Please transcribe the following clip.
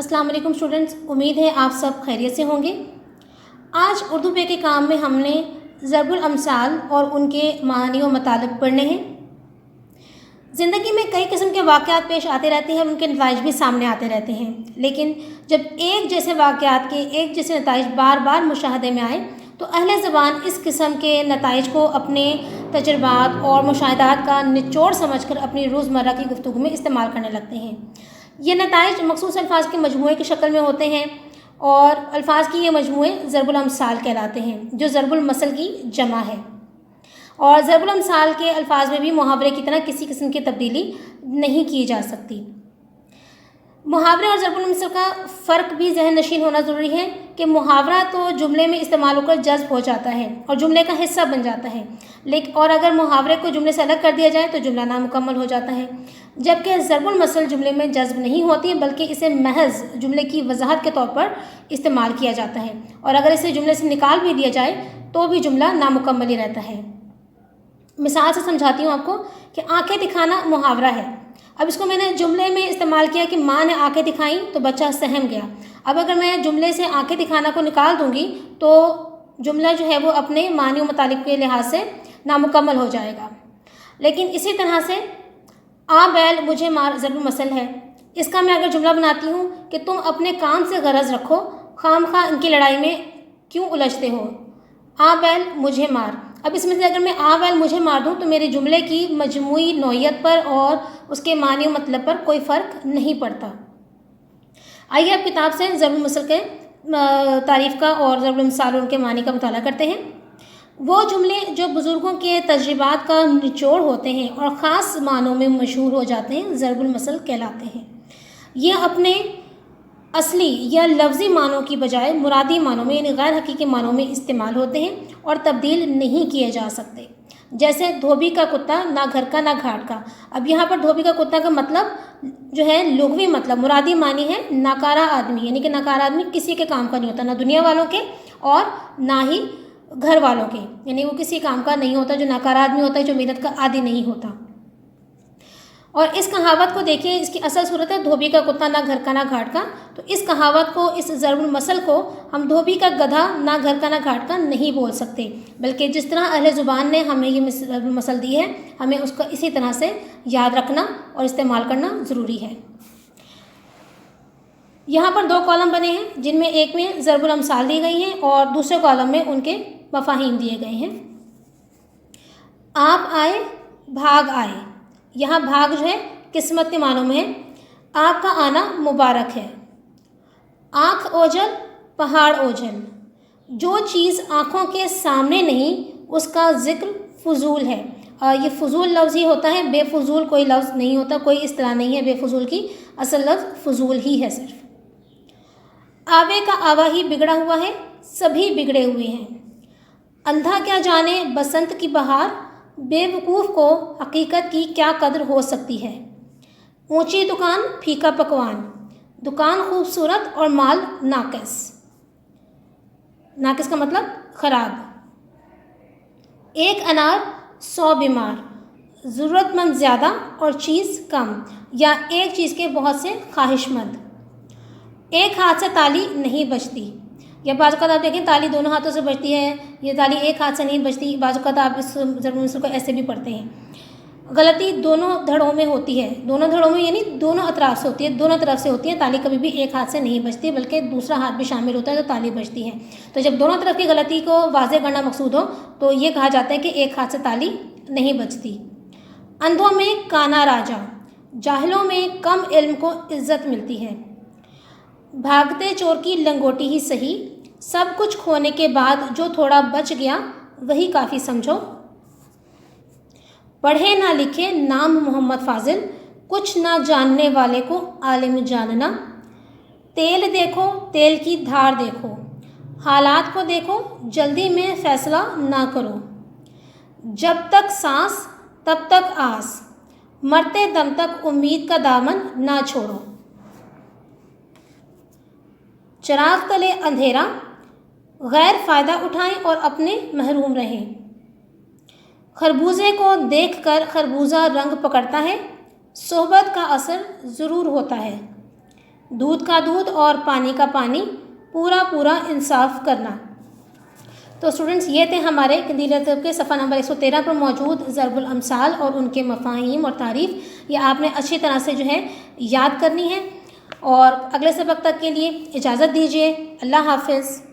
अस्सलाम वालेकुम स्टूडेंट्स, उम्मीद है आप सब खैरियत से होंगे। आज उर्दू पे के काम में हमने ज़रबुल अमसाल और उनके मानी व मतलब पढ़ने हैं। ज़िंदगी में कई किस्म के वाक़यात पेश आते रहते हैं और उनके नताइज भी सामने आते रहते हैं, लेकिन जब एक जैसे वाक़यात के एक जैसे नताइज बार बार मुशाहदे में आए तो अहले ज़बान इस किस्म के नताइज को अपने तजुर्बात और मुशाहदात का निचोड़ समझकर अपनी रोज़मर्रा की गुफ्तगू में इस्तेमाल करने लगते हैं। ये नताइज मखसूस अल्फाज के मजमूए की शक्ल में होते हैं और अल्फाज की ये मजमूए ज़रबुल अमसाल कहलाते हैं, जो ज़रबुल मसल की जमा है। और ज़रबुल अमसाल के अल्फाज में भी मुहावरे की तरह किसी किस्म की तब्दीली नहीं की जा सकती। मुहावरे और ज़रबुल मसल का फ़र्क भी ज़हन नशीन होना ज़रूरी है कि मुहावरा तो जुमले में इस्तेमाल होकर जज्ब हो जाता है और जुमले का हिस्सा बन जाता है, लेकिन और अगर मुहावरे को जुमले से अलग कर दिया जाए तो जुमला नामुकम्मल हो जाता है। जबकि ज़रबुल मसल जुमले में जज्ब नहीं होती, बल्कि इसे महज जुमले की वजाहत के तौर पर इस्तेमाल किया जाता है, और अगर इसे जुमले से निकाल भी दिया जाए तो भी जुमला नामुकम्मल ही रहता है। मिसाल से समझाती हूँ आपको कि आंखें दिखाना मुहावरा है। अब इसको मैंने जुमले में इस्तेमाल किया कि माँ ने आंखें दिखाई तो बच्चा सहम गया। अब अगर मैं जुमले से आंखें दिखाना को निकाल दूंगी तो जुमला जो है वो अपने मानी व मतलब के लिहाज से नामुकम्मल हो जाएगा। लेकिन इसी तरह से आ बैल मुझे मार ज़रबुल मसल है। इसका मैं अगर जुमला बनाती हूँ कि तुम अपने काम से गरज रखो, खामखा इनकी लड़ाई में क्यों उलझते हो। आ बैल मुझे मार। अब इसमें से अगर मैं आ बैल मुझे मार दूँ तो मेरे जुमले की मजमूई नौइयत पर और उसके मानी व मतलब पर कोई फ़र्क नहीं पड़ता। आइए अब किताब से ज़रबुल मसल के तारीफ़ का और ज़रबुल अमसाल उनके मानी का मुताला करते हैं। वो जुमले जो बुज़ुर्गों के तजर्बात का निचोड़ होते हैं और ख़ास मानों में मशहूर हो जाते हैं, ज़रबुल मसल कहलाते हैं। ये अपने असली या लफ्ज़ी मानों की बजाय मुरादी मानों में यानी गैर हकीकी मानों में इस्तेमाल होते हैं और तब्दील नहीं किए जा सकते। जैसे धोबी का कुत्ता ना घर का ना घाट का। अब यहाँ पर धोबी का कुत्ता का मतलब जो है लुग़वी मतलब मुरादी मानी है नाकारा आदमी, यानी कि नाकारा आदमी किसी के काम का नहीं होता, ना दुनिया वालों के और ना ही घर वालों के, यानी वो किसी काम का नहीं होता। जो नाकारा आदमी होता है, जो मेहनत का आदी नहीं होता। और इस कहावत को देखिए, इसकी असल सूरत है धोबी का कुत्ता ना घर का ना घाट का। तो इस कहावत को, इस ज़रबुल मसल को हम धोबी का गधा ना घर का ना घाट का नहीं बोल सकते, बल्कि जिस तरह अहले ज़ुबान ने हमें ये ज़रबुल मसल दी है, हमें उसका इसी तरह से याद रखना और इस्तेमाल करना ज़रूरी है। यहाँ पर दो कॉलम बने हैं, जिनमें एक में ज़रबुल अमसाल दी गई हैं और दूसरे कॉलम में उनके मफ़ाहीम दिए गए हैं। आप आए भाग आए। यहाँ भाग जो है किस्मत के मानों में है। आपका आना मुबारक है। आँख ओझल पहाड़ ओझल। जो चीज़ आँखों के सामने नहीं उसका ज़िक्र फजूल है। ये फजूल लफ्ज़ ही होता है, बेफजूल कोई लफ्ज़ नहीं होता, कोई इस्तिलाह नहीं है बेफजूल की, असल लफ्ज़ फजूल ही है सिर्फ। आवे का आवा ही बिगड़ा हुआ है, सभी बिगड़े हुए हैं। अंधा क्या जाने बसंत की बहार, बेवकूफ़ को हकीकत की क्या कदर हो सकती है। ऊंची दुकान फीका पकवान, दुकान खूबसूरत और माल नाकिस। नाकिस का मतलब ख़राब। एक अनार 100 बीमार, ज़रूरतमंद ज़्यादा और चीज़ कम, या एक चीज़ के बहुत से ख्वाहिशमंद। एक हाथ से ताली नहीं बजती, या बाज़ औक़ात आप देखें ताली दोनों हाथों से बजती है, ये ताली एक हाथ से नहीं बजती। बाज़ औक़ात आप इस ज़रबुल मसल को ऐसे भी पढ़ते हैं। गलती दोनों धड़ों में होती है, दोनों धड़ों में यानी दोनों अतराफ से होती है, दोनों तरफ से होती है। ताली कभी भी एक हाथ से नहीं बजती, बल्कि दूसरा हाथ भी शामिल होता है तो ताली बजती है। तो जब दोनों तरफ की गलती को वाज़ेह करना मकसूद हो तो ये कहा जाता है कि एक हाथ से ताली नहीं बजती। अंधों में काना राजा, जाहिलों में कम इल्म को इज़्ज़त मिलती है। भागते चोर की लंगोटी ही सही, सब कुछ खोने के बाद जो थोड़ा बच गया वही काफ़ी समझो। पढ़े ना लिखे नाम मोहम्मद फाजिल, कुछ ना जानने वाले को आलिम जानना। तेल देखो तेल की धार देखो, हालात को देखो जल्दी में फ़ैसला ना करो। जब तक सांस तब तक आस, मरते दम तक उम्मीद का दामन ना छोड़ो। चिराग तले अंधेरा, गैर फ़ायदा उठाएं और अपने महरूम रहें। खरबूजे को देखकर खरबूजा रंग पकड़ता है, सोहबत का असर ज़रूर होता है। دودھ کا دودھ اور پانی کا پانی، پورا پورا انصاف کرنا۔ تو اسٹوڈنٹس یہ تھے ہمارے قندیل ارطغرل کے صفحہ نمبر 113 پر موجود ضرب الامثال اور ان کے مفاہیم اور تعریف، یہ آپ نے اچھی طرح سے جو ہے یاد کرنی ہے۔ اور اگلے سبق تک کے لیے اجازت دیجیے، اللہ حافظ۔